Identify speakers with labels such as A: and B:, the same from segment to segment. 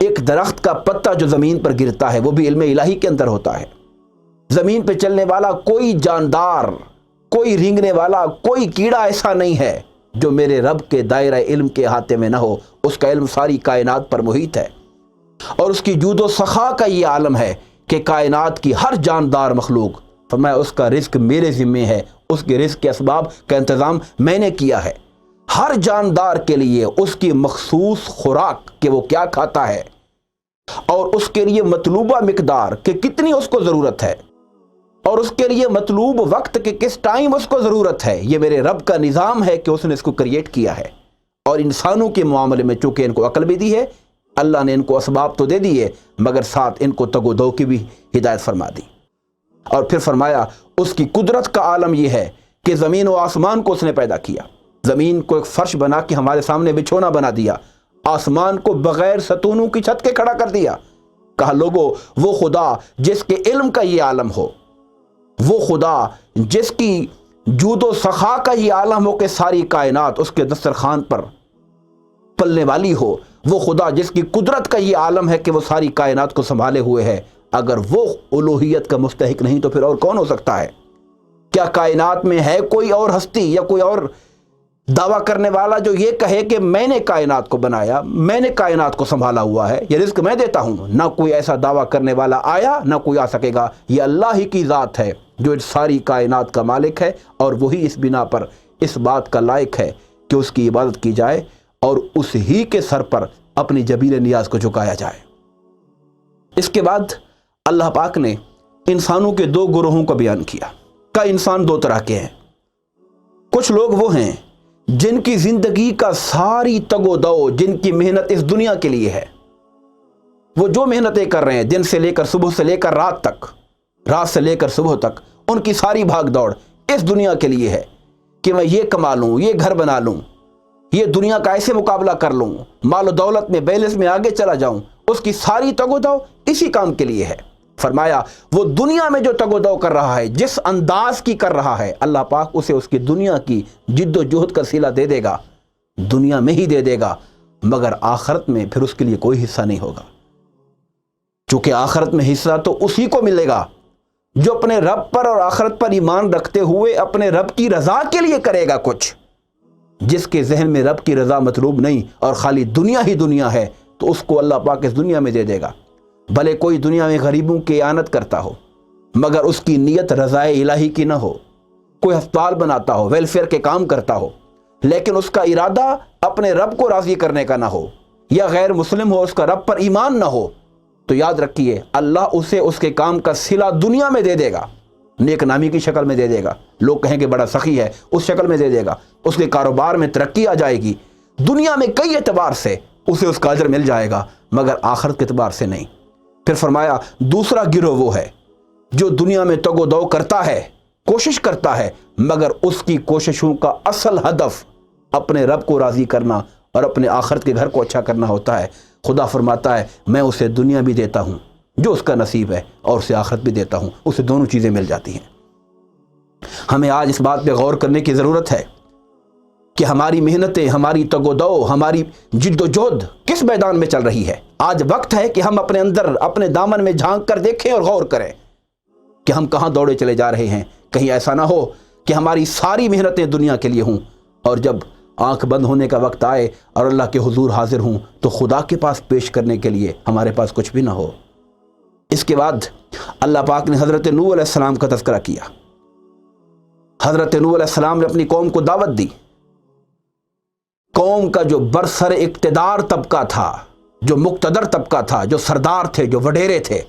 A: ایک درخت کا پتا جو زمین پر گرتا ہے وہ بھی علم الہی کے اندر ہوتا ہے۔ زمین پہ چلنے والا کوئی جاندار، کوئی رینگنے والا، کوئی کیڑا ایسا نہیں ہے جو میرے رب کے دائرہ علم کے احاطے میں نہ ہو۔ اس کا علم ساری کائنات پر محیط ہے، اور اس کی جود و سخا کا یہ عالم ہے کہ کائنات کی ہر جاندار مخلوق، فرمایا اس کا رزق میرے ذمے ہے، اس کے رزق کے اسباب کا انتظام میں نے کیا ہے۔ ہر جاندار کے لیے اس کی مخصوص خوراک کہ وہ کیا کھاتا ہے، اور اس کے لیے مطلوبہ مقدار کہ کتنی اس کو ضرورت ہے، اور اس کے لیے مطلوب وقت کہ کس ٹائم اس کو ضرورت ہے، یہ میرے رب کا نظام ہے کہ اس نے اس کو کریٹ کیا ہے۔ اور انسانوں کے معاملے میں چونکہ ان کو عقل بھی دی ہے، اللہ نے ان کو اسباب تو دے دیے، مگر ساتھ ان کو تگ و دو کی بھی ہدایت فرما دی۔ اور پھر فرمایا اس کی قدرت کا عالم یہ ہے کہ زمین و آسمان کو اس نے پیدا کیا۔ زمین کو ایک فرش بنا کے ہمارے سامنے بچھونا بنا دیا، آسمان کو بغیر ستونوں کی چھت کے کھڑا کر دیا۔ کہا لوگو وہ خدا جس کے علم کا یہ عالم ہو، وہ خدا جس کی جود و سخا کا یہ عالم ہو کہ ساری کائنات اس کے دسترخوان پر پلنے والی ہو، وہ خدا جس کی قدرت کا یہ عالم ہے کہ وہ ساری کائنات کو سنبھالے ہوئے ہے، اگر وہ الوہیت کا مستحق نہیں تو پھر اور کون ہو سکتا ہے؟ کیا کائنات میں ہے کوئی اور ہستی یا کوئی اور دعویٰ کرنے والا جو یہ کہے کہ میں نے کائنات کو بنایا، میں نے کائنات کو سنبھالا ہوا ہے، یہ رزق میں دیتا ہوں؟ نہ کوئی ایسا دعویٰ کرنے والا آیا، نہ کوئی آ سکے گا۔ یہ اللہ ہی کی ذات ہے جو ساری کائنات کا مالک ہے، اور وہی اس بنا پر اس بات کا لائق ہے کہ اس کی عبادت کی جائے اور اس ہی کے سر پر اپنی جبیل نیاز کو جھکایا جائے۔ اس کے بعد اللہ پاک نے انسانوں کے دو گروہوں کا بیان کیا کہ انسان دو طرح کے ہیں۔ کچھ لوگ وہ ہیں جن کی زندگی کا ساری تگ و دو، جن کی محنت اس دنیا کے لیے ہے، وہ جو محنتیں کر رہے ہیں دن سے لے کر صبح سے لے کر رات تک، رات سے لے کر صبح تک، ان کی ساری بھاگ دوڑ اس دنیا کے لیے ہے کہ میں یہ کما لوں، یہ گھر بنا لوں، یہ دنیا کا ایسے مقابلہ کر لوں، مال و دولت میں بیلنس میں آگے چلا جاؤں۔ اس کی ساری تگ و دو اسی کام کے لیے ہے۔ فرمایا وہ دنیا میں جو تگ و دو کر رہا ہے، جس انداز کی کر رہا ہے، اللہ پاک اسے اس کی دنیا کی جد و جہد کا صلہ دے دے گا، دنیا میں ہی دے دے گا، مگر آخرت میں پھر اس کے لیے کوئی حصہ نہیں ہوگا۔ چونکہ آخرت میں حصہ تو اسی کو ملے گا جو اپنے رب پر اور آخرت پر ایمان رکھتے ہوئے اپنے رب کی رضا کے لیے کرے گا کچھ۔ جس کے ذہن میں رب کی رضا مطلوب نہیں اور خالی دنیا ہی دنیا ہے، تو اس کو اللہ پاک اس دنیا میں دے دے گا۔ بھلے کوئی دنیا میں غریبوں کی اعانت کرتا ہو، مگر اس کی نیت رضائے الہی کی نہ ہو، کوئی ہسپتال بناتا ہو، ویلفیئر کے کام کرتا ہو، لیکن اس کا ارادہ اپنے رب کو راضی کرنے کا نہ ہو، یا غیر مسلم ہو، اس کا رب پر ایمان نہ ہو، تو یاد رکھیے اللہ اسے اس کے کام کا صلہ دنیا میں دے دے گا، نیک نامی کی شکل میں دے دے گا۔ لوگ کہیں کہ بڑا سخی ہے، اس شکل میں دے دے گا۔ اس کے کاروبار میں ترقی آ جائے گی، دنیا میں کئی اعتبار سے اسے اس کا اجر مل جائے گا، مگر آخرت کے اعتبار سے نہیں۔ پھر فرمایا دوسرا گروہ وہ ہے جو دنیا میں تگ و دو کرتا ہے، کوشش کرتا ہے، مگر اس کی کوششوں کا اصل ہدف اپنے رب کو راضی کرنا اور اپنے آخرت کے گھر کو اچھا کرنا ہوتا ہے۔ خدا فرماتا ہے میں اسے دنیا بھی دیتا ہوں جو اس کا نصیب ہے، اور اسے آخرت بھی دیتا ہوں، اسے دونوں چیزیں مل جاتی ہیں۔ ہمیں آج اس بات پہ غور کرنے کی ضرورت ہے کہ ہماری محنتیں، ہماری تگ و دو، ہماری جد و جہد کس میدان میں چل رہی ہے۔ آج وقت ہے کہ ہم اپنے اندر، اپنے دامن میں جھانک کر دیکھیں اور غور کریں کہ ہم کہاں دوڑے چلے جا رہے ہیں۔ کہیں ایسا نہ ہو کہ ہماری ساری محنتیں دنیا کے لیے ہوں، اور جب آنکھ بند ہونے کا وقت آئے اور اللہ کے حضور حاضر ہوں تو خدا کے پاس پیش کرنے کے لیے ہمارے پاس کچھ بھی نہ ہو۔ اس کے بعد اللہ پاک نے حضرت نوح علیہ السلام کا تذکرہ کیا۔ حضرت نوح علیہ السلام نے اپنی قوم کو دعوت دی۔ قوم کا جو برسر اقتدار طبقہ تھا، جو مقتدر طبقہ تھا، جو سردار تھے، جو وڈیرے تھے،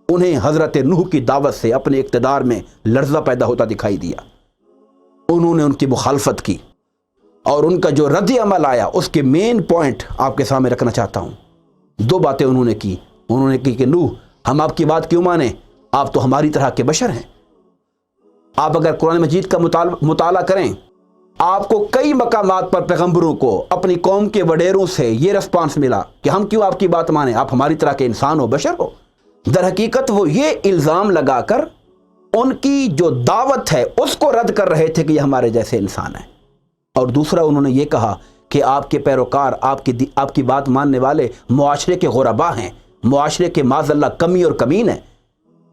A: انہیں حضرت نوح کی دعوت سے اپنے اقتدار میں لرزہ پیدا ہوتا دکھائی دیا۔ انہوں نے ان کی مخالفت کی، اور ان کا جو رد عمل آیا اس کے مین پوائنٹ آپ کے سامنے رکھنا چاہتا ہوں۔ دو باتیں انہوں نے کی۔ انہوں نے کی کہ نوح ہم آپ کی بات کیوں مانیں، آپ تو ہماری طرح کے بشر ہیں۔ آپ اگر قرآن مجید کا مطالعہ کریں، آپ کو کئی مقامات پر پیغمبروں کو اپنی قوم کے وڈیروں سے یہ رسپانس ملا کہ ہم کیوں آپ کی بات مانیں، آپ ہماری طرح کے انسان ہو، بشر ہو۔ در حقیقت وہ یہ الزام لگا کر ان کی جو دعوت ہے اس کو رد کر رہے تھے کہ یہ ہمارے جیسے انسان ہیں۔ اور دوسرا انہوں نے یہ کہا کہ آپ کے پیروکار، آپ کی بات ماننے والے معاشرے کے غربا ہیں، معاشرے کے معاذ اللہ کمی اور کمین ہیں.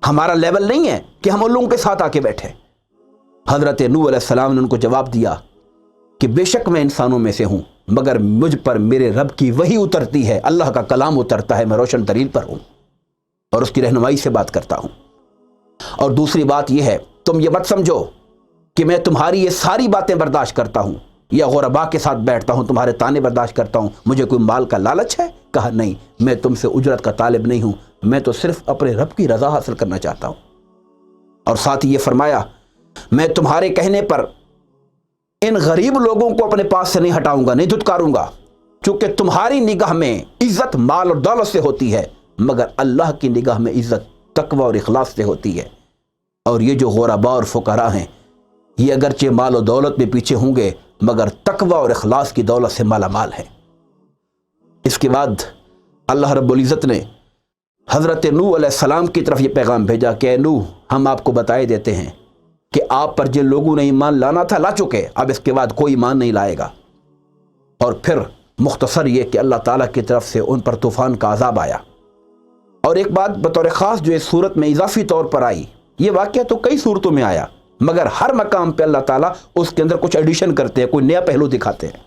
A: ہمارا لیول نہیں ہے کہ ہم ان لوگوں کے ساتھ آ کے بیٹھے. حضرت نوح علیہ السلام نے ان کو جواب دیا کہ بے شک میں انسانوں میں سے ہوں، مگر مجھ پر میرے رب کی وحی اترتی ہے، اللہ کا کلام اترتا ہے، میں روشن دلیل پر ہوں اور اس کی رہنمائی سے بات کرتا ہوں. اور دوسری بات یہ ہے، تم یہ مت سمجھو کہ میں تمہاری یہ ساری باتیں برداشت کرتا ہوں یا غربا کے ساتھ بیٹھتا ہوں، تمہارے تانے برداشت کرتا ہوں، مجھے کوئی مال کا لالچ ہے. کہا نہیں، میں تم سے اجرت کا طالب نہیں ہوں، میں تو صرف اپنے رب کی رضا حاصل کرنا چاہتا ہوں. اور ساتھ ہی یہ فرمایا، میں تمہارے کہنے پر ان غریب لوگوں کو اپنے پاس سے نہیں ہٹاؤں گا، نہیں دھتکاروں گا، چونکہ تمہاری نگاہ میں عزت مال اور دولت سے ہوتی ہے، مگر اللہ کی نگاہ میں عزت تقوی اور اخلاص سے ہوتی ہے. اور یہ جو غربا اور فقراء ہیں، یہ اگرچہ مال و دولت میں پیچھے ہوں گے، مگر تقوی اور اخلاص کی دولت سے مالا مال ہے. اس کے بعد اللہ رب العزت نے حضرت نوح علیہ السلام کی طرف یہ پیغام بھیجا کہ اے نوح، ہم آپ کو بتائے دیتے ہیں کہ آپ پر جن لوگوں نے ایمان لانا تھا لا چکے، اب اس کے بعد کوئی ایمان نہیں لائے گا. اور پھر مختصر یہ کہ اللہ تعالیٰ کی طرف سے ان پر طوفان کا عذاب آیا. اور ایک بات بطور خاص جو اس صورت میں اضافی طور پر آئی، یہ واقعہ تو کئی صورتوں میں آیا، مگر ہر مقام پہ اللہ تعالیٰ اس کے اندر کچھ ایڈیشن کرتے ہیں، کوئی نیا پہلو دکھاتے ہیں.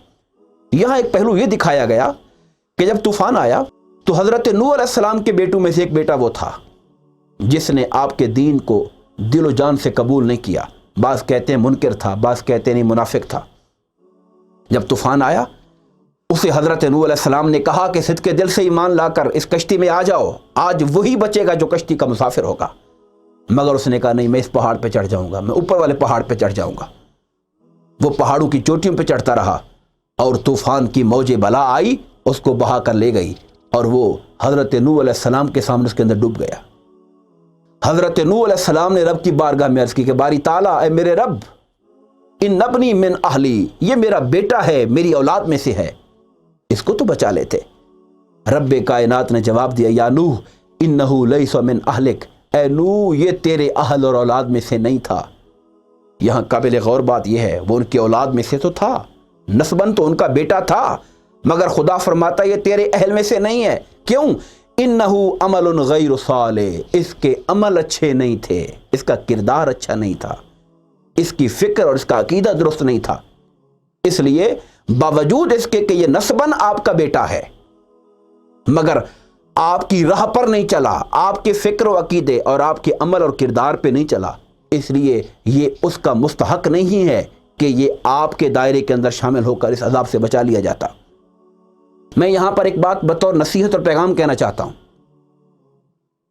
A: یہاں ایک پہلو یہ دکھایا گیا کہ جب طوفان آیا تو حضرت نوح علیہ السلام کے بیٹوں میں سے ایک بیٹا وہ تھا جس نے آپ کے دین کو دل و جان سے قبول نہیں کیا. بعض کہتے ہیں منکر تھا، بعض کہتے ہیں نہیں منافق تھا. جب طوفان آیا اسے حضرت نوح علیہ السلام نے کہا کہ صدق دل سے ایمان لا کر اس کشتی میں آ جاؤ، آج وہی بچے گا جو کشتی کا مسافر ہوگا. مگر اس نے کہا نہیں، میں اس پہاڑ پہ چڑھ جاؤں گا، میں اوپر والے پہاڑ پہ چڑھ جاؤں گا. وہ پہاڑوں کی چوٹیوں پہ چڑھتا رہا اور طوفان کی موج بلا آئی، اس کو بہا کر لے گئی اور وہ حضرت نوح علیہ السلام کے سامنے اس کے اندر ڈوب گیا. حضرت نوح علیہ السلام نے رب کی بارگاہ میں عرض کی کہ باری تعالیٰ، اے میرے رب، ان ابنی من اہلی، یہ میرا بیٹا ہے، میری اولاد میں سے ہے، اس کو تو بچا لیتے. رب کائنات نے جواب دیا، یا نوح انہو لیس من اہلک، اے نوح یہ تیرے اہل اور اولاد میں سے نہیں تھا. یہاں قابل غور بات یہ ہے، وہ ان کی اولاد میں سے تو تھا، نسباً تو ان کا بیٹا تھا، مگر خدا فرماتا یہ تیرے اہل میں سے نہیں ہے. کیوں؟ انہو عمل غیر صالح، اس کے عمل اچھے نہیں تھے، اس کا کردار اچھا نہیں تھا، اس کی فکر اور اس کا عقیدہ درست نہیں تھا. اس لیے باوجود اس کے کہ یہ نسباً آپ کا بیٹا ہے، مگر آپ کی راہ پر نہیں چلا، آپ کے فکر و عقیدے اور آپ کے عمل اور کردار پہ نہیں چلا، اس لیے یہ اس کا مستحق نہیں ہے کہ یہ آپ کے دائرے کے اندر شامل ہو کر اس عذاب سے بچا لیا جاتا. میں یہاں پر ایک بات بطور نصیحت اور پیغام کہنا چاہتا ہوں.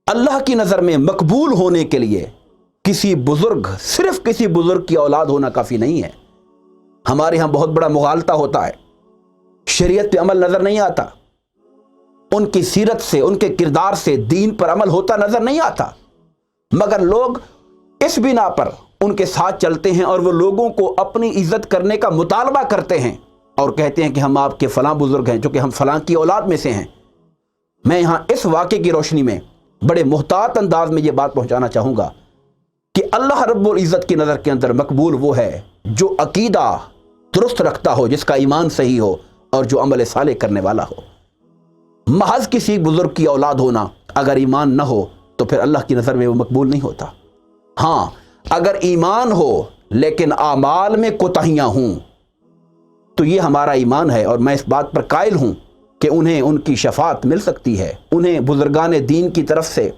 A: اللہ کی نظر میں مقبول ہونے کے لیے کسی بزرگ، صرف کسی بزرگ کی اولاد ہونا کافی نہیں ہے. ہمارے ہاں بہت بڑا مغالطہ ہوتا ہے، شریعت پہ عمل نظر نہیں آتا، ان کی سیرت سے، ان کے کردار سے دین پر عمل ہوتا نظر نہیں آتا، مگر لوگ اس بنا پر ان کے ساتھ چلتے ہیں اور وہ لوگوں کو اپنی عزت کرنے کا مطالبہ کرتے ہیں اور کہتے ہیں کہ ہم آپ کے فلاں بزرگ ہیں، چونکہ ہم فلاں کی اولاد میں سے ہیں. میں یہاں اس واقعے کی روشنی میں بڑے محتاط انداز میں یہ بات پہنچانا چاہوں گا کہ اللہ رب العزت کی نظر کے اندر مقبول وہ ہے جو عقیدہ درست رکھتا ہو، جس کا ایمان صحیح ہو اور جو عمل صالح کرنے والا ہو. محض کسی بزرگ کی اولاد ہونا اگر ایمان نہ ہو تو پھر اللہ کی نظر میں وہ مقبول نہیں ہوتا. ہاں، اگر ایمان ہو لیکن اعمال میں کوتاہیاں ہوں تو یہ ہمارا ایمان ہے، اور میں اس بات پر قائل ہوں کہ انہیں ان کی شفاعت مل سکتی ہے. انہیں بزرگان دین کی طرف سے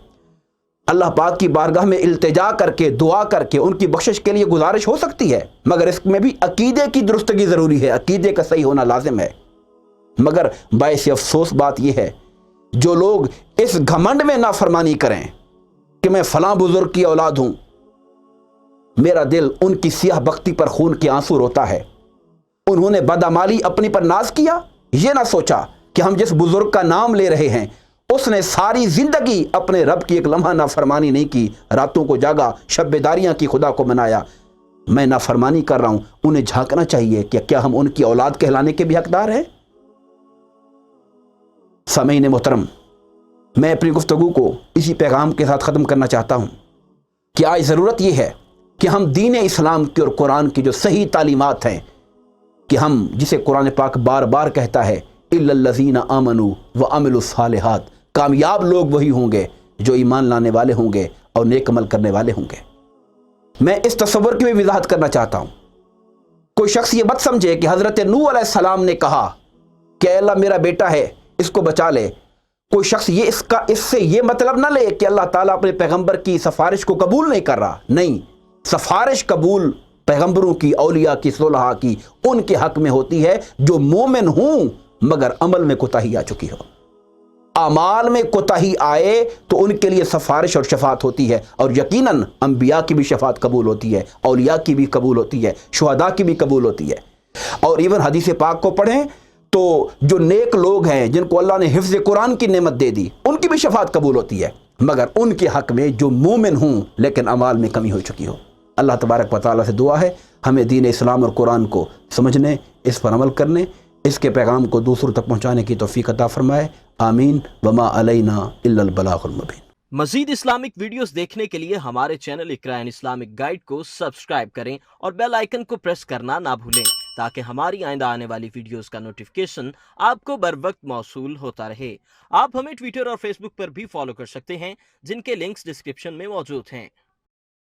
A: اللہ پاک کی بارگاہ میں التجا کر کے، دعا کر کے ان کی بخشش کے لیے گزارش ہو سکتی ہے، مگر اس میں بھی عقیدے کی درستگی ضروری ہے، عقیدے کا صحیح ہونا لازم ہے. مگر باعث افسوس بات یہ ہے، جو لوگ اس گھمنڈ میں نافرمانی کریں کہ میں فلاں بزرگ کی اولاد ہوں، میرا دل ان کی سیاہ بختی پر خون کے آنسو روتا ہے. انہوں نے بدعمالی اپنی پر ناز کیا، یہ نہ سوچا کہ ہم جس بزرگ کا نام لے رہے ہیں اس نے ساری زندگی اپنے رب کی ایک لمحہ نافرمانی نہیں کی، راتوں کو جاگا، شب بیداریاں کی، خدا کو منایا. میں نافرمانی کر رہا ہوں، انہیں جھانکنا چاہیے کہ کیا ہم ان کی اولاد کہلانے کے بھی حقدار ہیں. سامعین محترم، میں اپنی گفتگو کو اسی پیغام کے ساتھ ختم کرنا چاہتا ہوں کہ آج ضرورت یہ ہے کہ ہم دین اسلام کی اور قرآن کی جو صحیح تعلیمات ہیں کہ ہم جسے قرآن پاک بار بار کہتا ہے الا الذین آمنوا وعملوا الصالحات، کامیاب لوگ وہی ہوں گے جو ایمان لانے والے ہوں گے اور نیک عمل کرنے والے ہوں گے۔ میں اس تصور کی بھی وضاحت کرنا چاہتا ہوں۔ کوئی شخص یہ مت سمجھے کہ حضرت نوح علیہ السلام نے کہا کہ اے اللہ میرا بیٹا ہے اس کو بچا لے۔ کوئی شخص اس سے یہ مطلب نہ لے کہ اللہ تعالیٰ اپنے پیغمبر کی سفارش کو قبول نہیں کر رہا۔ نہیں، سفارش قبول پیغمبروں کی، اولیاء کی، صلحاء کی ان کے حق میں ہوتی ہے جو مومن ہوں مگر عمل میں کوتاہی آ چکی ہو۔ اعمال میں کوتاہی آئے تو ان کے لیے سفارش اور شفاعت ہوتی ہے، اور یقیناً انبیاء کی بھی شفاعت قبول ہوتی ہے، اولیاء کی بھی قبول ہوتی ہے، شہداء کی بھی قبول ہوتی ہے۔ اور ایون حدیث پاک کو پڑھیں تو جو نیک لوگ ہیں جن کو اللہ نے حفظ قرآن کی نعمت دے دی ان کی بھی شفاعت قبول ہوتی ہے، مگر ان کے حق میں جو مومن ہوں لیکن اعمال میں کمی ہو چکی ہو۔ اللہ تبارک و تعالیٰ سے دعا ہے ہمیں دین اسلام اور قرآن کو سمجھنے، اس پر عمل کرنے، اس کے پیغام کو دوسروں تک پہنچانے کی توفیق عطا فرمائے۔ آمین۔ وما علینا الا البلاغ المبین۔
B: مزید اسلامک ویڈیوز دیکھنے کے لیے ہمارے channel Iqra and Islamic guide کو سبسکرائب کریں اور بیل آئیکن کو پریس کرنا نہ بھولیں تاکہ ہماری آئندہ آنے والی ویڈیوز کا نوٹیفیکیشن آپ کو بر وقت موصول ہوتا رہے۔ آپ ہمیں ٹویٹر اور فیس بک پر بھی فالو کر سکتے ہیں جن کے لنکس ڈسکرپشن میں موجود ہیں۔